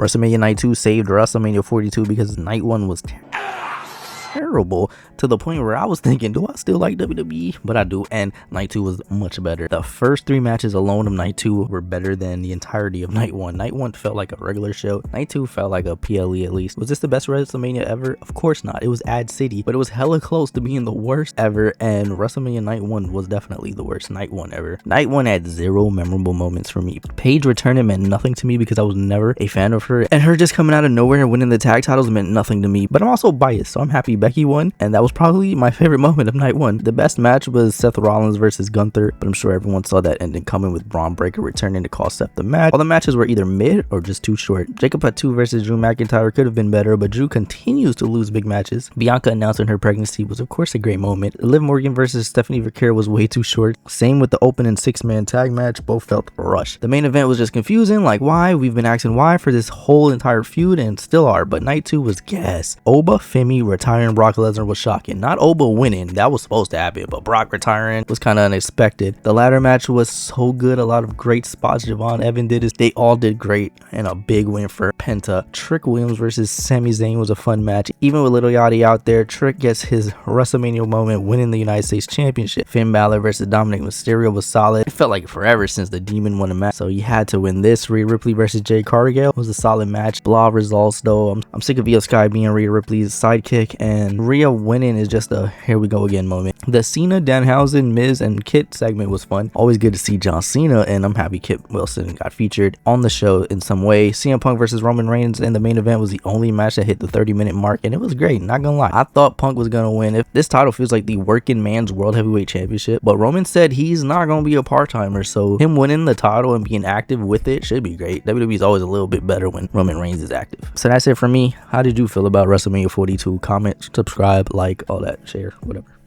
WrestleMania Night 2 saved WrestleMania 42 because Night 1 was terrible to the point where I was thinking, do I still like WWE? But I do, and Night 2 was much better. The first 3 matches alone of Night 2 were better than the entirety of Night 1. Night 1 felt like a regular show. Night 2 felt like a PLE at least. Was this the best WrestleMania ever? Of course not. It was Ad City, but it was hella close to being the worst ever, and WrestleMania Night 1 was definitely the worst Night 1 ever. Night 1 had 0 memorable moments for me. Paige returning meant nothing to me because I was never a fan of her, and her just coming out of nowhere and winning the tag titles meant nothing to me, but I'm also biased, so I'm happy Becky won, and that was probably my favorite moment of Night 1. The best match was Seth Rollins versus Gunther, but I'm sure everyone saw that ending coming with Braun Breaker returning to cost Seth the match. All the matches were either mid or just too short. Jacob Fatu versus Drew McIntyre could have been better, but Drew continues to lose big matches. Bianca announcing her pregnancy was of course a great moment. Liv Morgan versus Stephanie Vaquer was way too short. Same with the opening 6-man tag match, both felt rushed. The main event was just confusing, like why? We've been asking why for this whole entire feud and still are, but Night 2 was gas. Oba Femi retiring Brock Lesnar was shocking. Not Oba winning, that was supposed to happen, but Brock retiring was kind of unexpected. The ladder match was so good, a lot of great spots. Javon Evan did his, they all did great, and a big win for Penta. Trick Williams versus Sami Zayn was a fun match. Even with Little Yachty out there, Trick gets his WrestleMania moment winning the United States Championship. Finn Balor versus Dominic Mysterio was solid. It felt like forever since the Demon won a match, so you had to win this. Rhea Ripley versus Jade Cargill was a solid match. Blah results though. I'm sick of Io Sky being Rhea Ripley's sidekick, and Rhea winning is just a here we go again moment. The Cena, Danhausen, Miz, and Kit segment was fun. Always good to see John Cena, and I'm happy Kit Wilson got featured on the show in some way. CM Punk versus Roman Reigns in the main event was the only match that hit the 30-minute mark, and it was great, not gonna lie. I thought Punk was gonna win. If this title feels like the working man's World Heavyweight Championship, but Roman said he's not gonna be a part-timer, so him winning the title and being active with it should be great. WWE is always a little bit better when Roman Reigns is active. So that's it for me. How did you feel about WrestleMania 42? Comment, subscribe, like, all that, share, whatever.